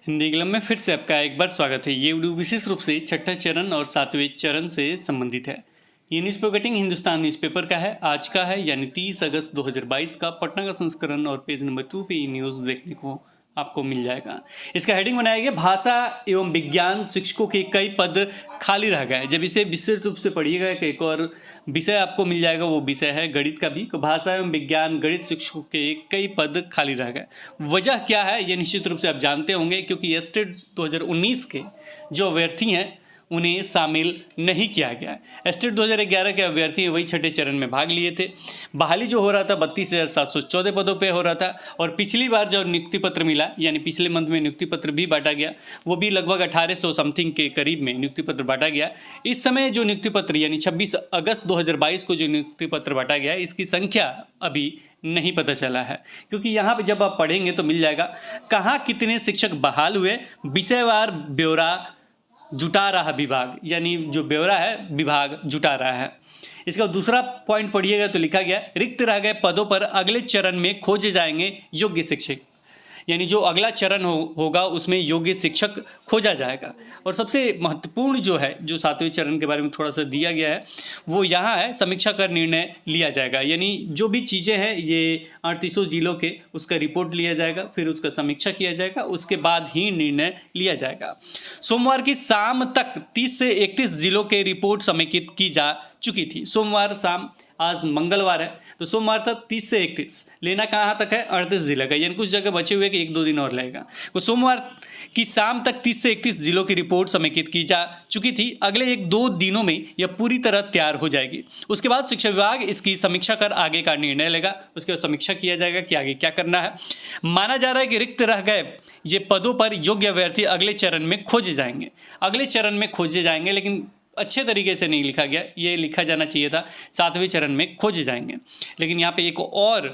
Hindi club में फिर से आपका एक बार स्वागत है। ये वीडियो विशेष रूप से छठा चरण और सातवें चरण से संबंधित है। ये न्यूज़पेपर कटिंग हिंदुस्तान न्यूज़पेपर का है, आज का है यानी 30 अगस्त 2022 का पटना का संस्करण और पेज नंबर 2 पे ये न्यूज़ देखने को आपको मिल जाएगा। इसका हेडिंग बनाया गया भाषा एवं विज्ञान शिक्षकों के कई पद खाली रह गए। जब इसे विस्तृत रूप से पढ़िएगा एक और विषय आपको मिल जाएगा, वो विषय है गणित का भी। तो भाषा एवं विज्ञान गणित शिक्षकों के कई पद खाली रह गए। वजह क्या है ये निश्चित रूप से आप जानते होंगे, क्योंकि एस्टेट 2019 के जो अभ्यर्थी हैं उन्हें शामिल नहीं किया गया है। एस्टेट 2011 के अभ्यर्थी वही छठे चरण में भाग लिए थे। बहाली जो हो रहा था 32,714 पदों पे हो रहा था, और पिछली बार जो नियुक्ति पत्र मिला यानी पिछले मंथ में नियुक्ति पत्र भी बांटा गया, वो भी लगभग 1800 समथिंग के करीब में नियुक्ति पत्र बांटा गया। इस समय जो नियुक्ति पत्र यानी 26 अगस्त 2022 को जो नियुक्ति पत्र बांटा गया, इसकी संख्या अभी नहीं पता चला है, क्योंकि यहाँ पे जब आप पढ़ेंगे तो मिल जाएगा कहाँ कितने शिक्षक बहाल हुए। विषयवार ब्यौरा जुटा रहा विभाग, यानी जो ब्यौरा है विभाग जुटा रहा है। इसका दूसरा पॉइंट पढ़िएगा तो लिखा गया रिक्त रह गए पदों पर अगले चरण में खोजे जाएंगे योग्य शिक्षक, यानी जो अगला चरण होगा उसमें योग्य शिक्षक खोजा जाएगा। और सबसे महत्वपूर्ण जो है, जो सातवें चरण के बारे में थोड़ा सा दिया गया है, वो यहाँ है समीक्षा कर निर्णय लिया जाएगा। यानी जो भी चीज़ें हैं ये 38 जिलों के, उसका रिपोर्ट लिया जाएगा, फिर उसका समीक्षा किया जाएगा, उसके बाद ही निर्णय लिया जाएगा। सोमवार की शाम तक 30 से 31 जिलों के रिपोर्ट समेकित की जा चुकी थी। सोमवार शाम, आज मंगलवार है तो सोमवार तक 30 से 31, लेना कहाँ तक है 38 जिले का, यानी कुछ जगह बचे हुए कि 1-2 दिन और लगेगा। तो सोमवार की शाम तक 30 से 31 जिलों की रिपोर्ट समेकित की जा चुकी थी। अगले 1-2 दिनों में यह पूरी तरह तैयार हो जाएगी। उसके बाद शिक्षा विभाग इसकी समीक्षा कर आगे का निर्णय लेगा। उसके बाद समीक्षा किया जाएगा कि आगे क्या करना है। माना जा रहा है कि रिक्त रह गए ये पदों पर योग्य अभ्यर्थी अगले चरण में खोजे जाएंगे। अगले चरण में खोजे जाएंगे, लेकिन अच्छे तरीके से नहीं लिखा गया, ये लिखा जाना चाहिए था सातवें चरण में खोजे जाएंगे। लेकिन यहाँ पे एक और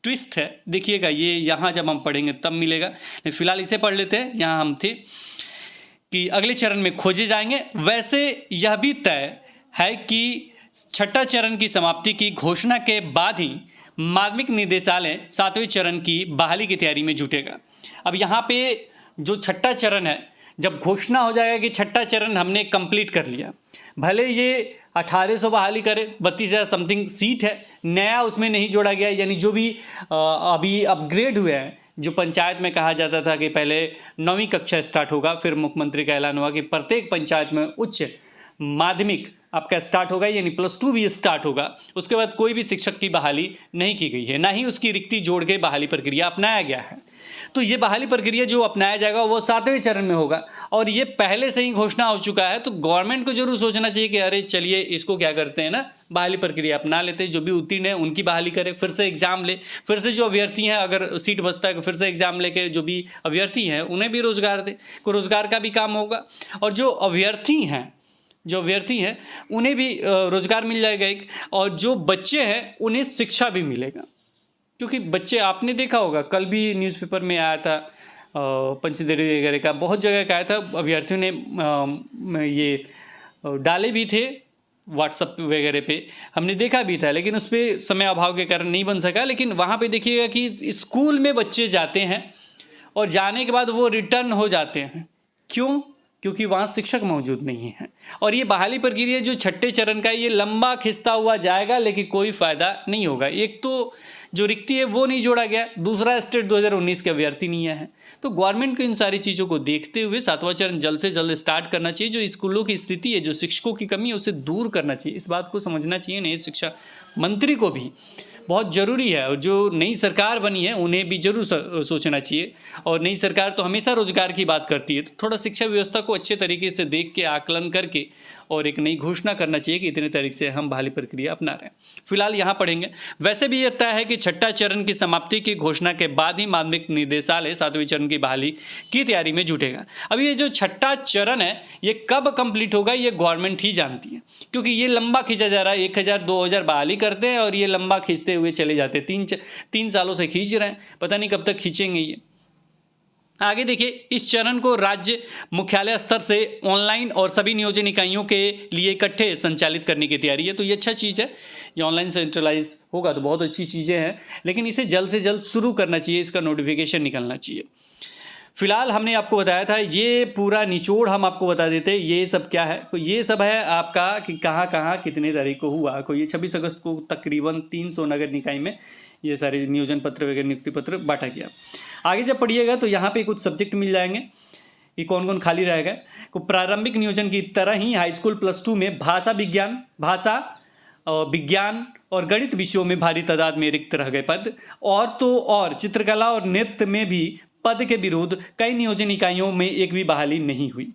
ट्विस्ट है, देखिएगा ये यहाँ जब हम पढ़ेंगे तब मिलेगा। फिलहाल इसे पढ़ लेते हैं। यहाँ हम थे कि अगले चरण में खोजे जाएंगे। वैसे यह भी तय है कि छठा चरण की समाप्ति की घोषणा के बाद ही माध्यमिक निदेशालय सातवें चरण की बहाली की तैयारी में जुटेगा। अब यहाँ पे जो छठा चरण है, जब घोषणा हो जाएगा कि छठा चरण हमने कंप्लीट कर लिया, भले ये 1800 बहाली करे, 32,000 समथिंग सीट है, नया उसमें नहीं जोड़ा गया, यानी जो भी अभी अपग्रेड हुए हैं। जो पंचायत में कहा जाता था कि पहले 9वीं कक्षा स्टार्ट होगा, फिर मुख्यमंत्री का ऐलान हुआ कि प्रत्येक पंचायत में उच्च माध्यमिक आपका स्टार्ट होगा, यानी +2 भी स्टार्ट होगा। उसके बाद कोई भी शिक्षक की बहाली नहीं की गई है, ना ही उसकी रिक्ति जोड़ के बहाली प्रक्रिया अपनाया गया है। तो ये बहाली प्रक्रिया जो अपनाया जाएगा वो सातवें चरण में होगा, और ये पहले से ही घोषणा हो चुका है। तो गवर्नमेंट को जरूर सोचना चाहिए कि अरे चलिए इसको क्या करते हैं ना, बहाली प्रक्रिया अपना लेते हैं। जो भी उत्तीर्ण है उनकी बहाली करे, फिर से एग्जाम ले, फिर से जो अभ्यर्थी हैं अगर सीट बचता है फिर से एग्जाम लेके जो भी अभ्यर्थी हैं उन्हें भी रोजगार दे, को रोजगार का भी काम होगा, और जो अभ्यर्थी हैं उन्हें भी रोजगार मिल जाएगा एक, और जो बच्चे हैं उन्हें शिक्षा भी मिलेगा। क्योंकि बच्चे, आपने देखा होगा कल भी न्यूज़पेपर में आया था पंचदेवी वगैरह का, बहुत जगह का आया था, अभ्यर्थियों ने ये डाले भी थे व्हाट्सएप वगैरह पे, हमने देखा भी था, लेकिन उस पर समय अभाव के कारण नहीं बन सका। लेकिन वहाँ पे देखिएगा कि स्कूल में बच्चे जाते हैं और जाने के बाद वो रिटर्न हो जाते हैं। क्यों? क्योंकि वहाँ शिक्षक मौजूद नहीं है। और ये बहाली प्रक्रिया जो छठे चरण का, ये लंबा खिंचता हुआ जाएगा, लेकिन कोई फ़ायदा नहीं होगा। एक तो जो रिक्ति है वो नहीं जोड़ा गया, दूसरा स्टेट 2019 के अभ्यर्थी नहीं है। तो गवर्नमेंट को इन सारी चीज़ों को देखते हुए सातवां चरण जल्द से जल्द स्टार्ट करना चाहिए। जो स्कूलों की स्थिति है, जो शिक्षकों की कमी है, उसे दूर करना चाहिए। इस बात को समझना चाहिए नए शिक्षा मंत्री को भी, बहुत ज़रूरी है। और जो नई सरकार बनी है उन्हें भी जरूर सोचना चाहिए। और नई सरकार तो हमेशा रोजगार की बात करती है, तो थोड़ा शिक्षा व्यवस्था को अच्छे तरीके से देख के आकलन करके और एक नई घोषणा करना चाहिए कि इतने तरीके से हम बहाली प्रक्रिया अपना रहे हैं। फिलहाल यहाँ पढ़ेंगे। वैसे भी यह तय है कि छठा चरण की समाप्ति की घोषणा के बाद ही माध्यमिक निदेशालय सातवें चरण की बहाली की तैयारी में जुटेगा। अब ये जो छठा चरण है ये कब कंप्लीट होगा ये गवर्नमेंट ही जानती है, क्योंकि ये लंबा खींचा जा रहा है। 1000-2000 बहाली करते हैं और ये लंबा खींचते हुए चले जाते हैं। 3 सालों से खींच रहे हैं, पता नहीं कब तक खींचेंगे ये। आगे देखिए, इस चरण को राज्य मुख्यालय स्तर से ऑनलाइन और सभी नियोजन इकाइयों के लिए इकट्ठे संचालित करने की तैयारी है। तो ये अच्छा चीज़ है, ये ऑनलाइन सेंट्रलाइज होगा तो बहुत अच्छी चीज़ें हैं, लेकिन इसे जल्द से जल्द शुरू करना चाहिए, इसका नोटिफिकेशन निकलना चाहिए। फिलहाल हमने आपको बताया था, ये पूरा निचोड़ हम आपको बता देते ये सब क्या है। तो ये सब है आपका कि कहाँ कहाँ कितने तारीख को हुआ। को ये 26 अगस्त को तकरीबन 300 नगर निकाय में ये सारे नियोजन पत्र वगैरह नियुक्ति पत्र बांटा गया। आगे जब पढ़िएगा तो यहाँ पे कुछ सब्जेक्ट मिल जाएंगे कि कौन कौन खाली रहेगा। तो प्रारंभिक नियोजन की तरह ही हाई स्कूल +2 में भाषा विज्ञान और गणित विषयों में भारी तादाद में रिक्त रह गए पद। और तो और चित्रकला और नृत्य में भी पद के विरुद्ध कई नियोजन इकाइयों में एक भी बहाली नहीं हुई।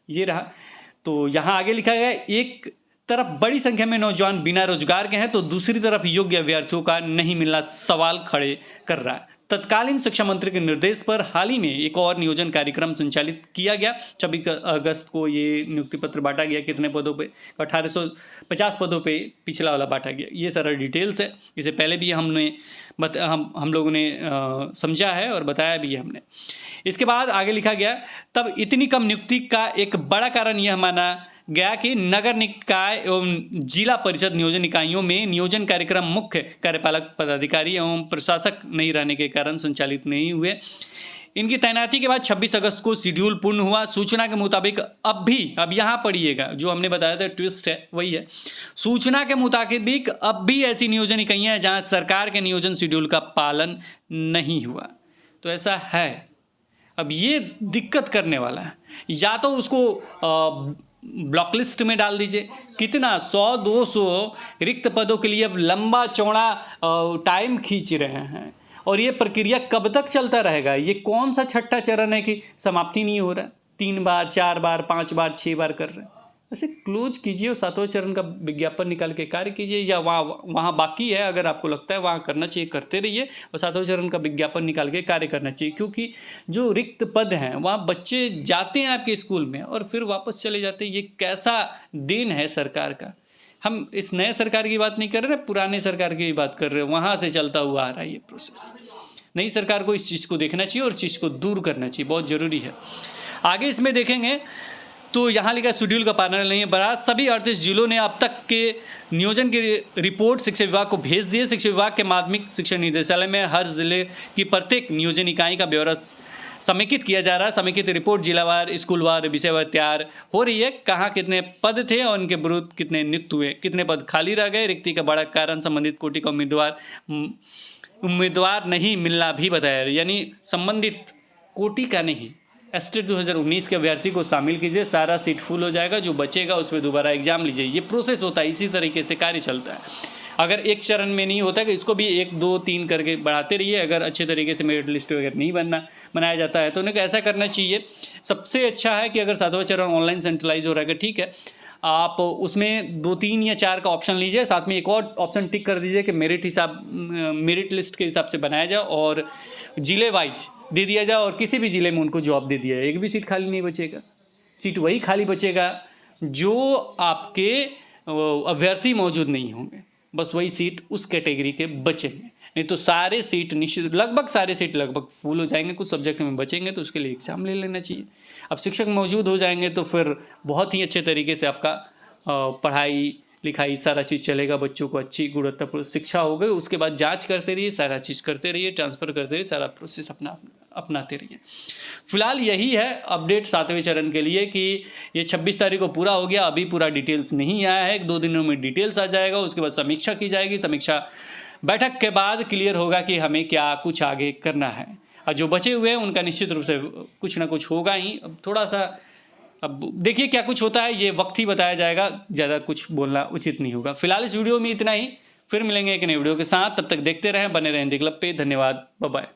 ये रहा। तो यहाँ आगे लिखा गया, एक तरफ बड़ी संख्या में नौजवान बिना रोजगार के हैं तो दूसरी तरफ योग्य अभ्यर्थियों का नहीं मिलना सवाल खड़े कर रहा है। तत्कालीन शिक्षा मंत्री के निर्देश पर हाल ही में एक और नियोजन कार्यक्रम संचालित किया गया। 26 अगस्त को ये नियुक्ति पत्र बांटा गया। कितने पदों पे? 1850 पदों पे पिछला वाला बांटा गया। ये सारा डिटेल्स है। इसे पहले भी हमने हम लोगों ने समझा है और बताया भी है हमने। इसके बाद आगे लिखा गया, तब इतनी कम नियुक्ति का एक बड़ा कारण यह माना गया कि नगर निकाय एवं जिला परिषद नियोजन इकाइयों में नियोजन कार्यक्रम मुख्य कार्यपालक पदाधिकारी एवं प्रशासक नहीं रहने के कारण संचालित नहीं हुए। इनकी तैनाती के बाद 26 अगस्त को शेड्यूल पूर्ण हुआ। सूचना के मुताबिक अब यहाँ पढ़िएगा, जो हमने बताया था ट्विस्ट है वही है। सूचना के मुताबिक अब भी ऐसी नियोजन इकाइयाँ हैं जहाँ सरकार के नियोजन शेड्यूल का पालन नहीं हुआ। तो ऐसा है। अब ये दिक्कत करने वाला है। या तो उसको ब्लॉक लिस्ट में डाल दीजिए। कितना 100-200 रिक्त पदों के लिए अब लंबा चौड़ा टाइम खींच रहे हैं। और ये प्रक्रिया कब तक चलता रहेगा? ये कौन सा छठा चरण है कि समाप्ति नहीं हो रहा? 3 बार 4 बार 5 बार 6 बार कर रहे हैं। ऐसे क्लोज कीजिए और 7वें चरण का विज्ञापन निकाल के कार्य कीजिए। या वहाँ बाकी है, अगर आपको लगता है वहाँ करना चाहिए करते रहिए और 7वें चरण का विज्ञापन निकाल के कार्य करना चाहिए। क्योंकि जो रिक्त पद हैं वहाँ बच्चे जाते हैं आपके स्कूल में और फिर वापस चले जाते हैं। ये कैसा देन है सरकार का। हम इस नए सरकार की बात नहीं कर रहे, पुराने सरकार की बात कर रहे हैं। वहाँ से चलता हुआ आ रहा है ये प्रोसेस। नई सरकार को इस चीज़ को देखना चाहिए और चीज़ को दूर करना चाहिए, बहुत ज़रूरी है। आगे इसमें देखेंगे तो यहाँ लिखा शेड्यूल का पालन नहीं है। बराबर सभी 38 जिलों ने अब तक के नियोजन की रिपोर्ट शिक्षा विभाग को भेज दी है। शिक्षा विभाग के माध्यमिक शिक्षा निदेशालय में हर जिले की प्रत्येक नियोजन इकाई का ब्यौरा समेकित किया जा रहा है। समेकित रिपोर्ट जिलावार, स्कूलवार, विषयवार तैयार हो रही है। कहाँ कितने पद थे और उनके विरुद्ध कितने नियुक्त हुए, कितने पद खाली रह गए, रिक्ति का बड़ा कारण संबंधित कोटि का उम्मीदवार नहीं मिलना भी बताया। यानी संबंधित कोटि का नहीं, एस्टेट 2019 के अभ्यर्थी को शामिल कीजिए, सारा सीट फुल हो जाएगा। जो बचेगा उसमें दोबारा एग्जाम लीजिए। ये प्रोसेस होता है, इसी तरीके से कार्य चलता है। अगर एक चरण में नहीं होता कि इसको भी 1 2 3 करके बढ़ाते रहिए। अगर अच्छे तरीके से मेरिट लिस्ट वगैरह नहीं बनाया जाता है तो उन्हें ऐसा करना चाहिए। सबसे अच्छा है कि अगर 7वां चरण ऑनलाइन सेंट्रलाइज हो रहा है, ठीक है, आप उसमें 2 3 या 4 का ऑप्शन लीजिए। साथ में एक और ऑप्शन टिक कर दीजिए कि मेरिट लिस्ट के हिसाब से बनाया जाए और जिले वाइज दे दिया जाए और किसी भी ज़िले में उनको जॉब दे दिया जाए। एक भी सीट खाली नहीं बचेगा। सीट वही खाली बचेगा जो आपके अभ्यर्थी मौजूद नहीं होंगे। बस वही सीट उस कैटेगरी के बचेंगे। नहीं तो सारे सीट निश्चित लगभग फुल हो जाएंगे। कुछ सब्जेक्ट में बचेंगे तो उसके लिए एग्ज़ाम ले लेना चाहिए। अब शिक्षक मौजूद हो जाएंगे तो फिर बहुत ही अच्छे तरीके से आपका पढ़ाई लिखाई सारा चीज़ चलेगा। बच्चों को अच्छी गुणवत्तापूर्ण शिक्षा हो गई। उसके बाद जांच करते रहिए, सारा चीज़ करते रहिए, ट्रांसफ़र करते रहिए, सारा प्रोसेस अपनाते रहिए। फिलहाल यही है अपडेट 7वें चरण के लिए कि ये 26 तारीख को पूरा हो गया। अभी पूरा डिटेल्स नहीं आया है। 1-2 दिनों में डिटेल्स आ जाएगा। उसके बाद समीक्षा की जाएगी। समीक्षा बैठक के बाद क्लियर होगा कि हमें क्या कुछ आगे करना है। और जो बचे हुए हैं उनका निश्चित रूप से कुछ ना कुछ होगा ही। अब थोड़ा सा अब देखिए क्या कुछ होता है, ये वक्त ही बताया जाएगा। ज़्यादा कुछ बोलना उचित नहीं होगा। फिलहाल इस वीडियो में इतना ही। फिर मिलेंगे एक नए वीडियो के साथ। तब तक देखते रहें, बने रहें हिंदी क्लब पे। धन्यवाद, बाय बाय।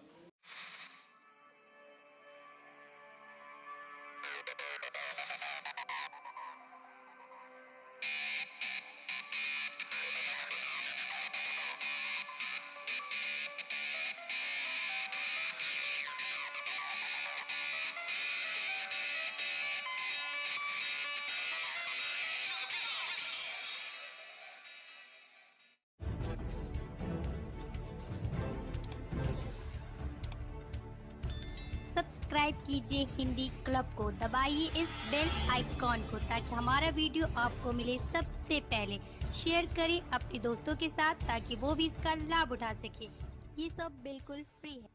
सब्सक्राइब कीजिए हिंदी क्लब को, दबाइए इस बेल आइकॉन को ताकि हमारा वीडियो आपको मिले सबसे पहले। शेयर करें अपने दोस्तों के साथ ताकि वो भी इसका लाभ उठा सके। ये सब बिल्कुल फ्री है।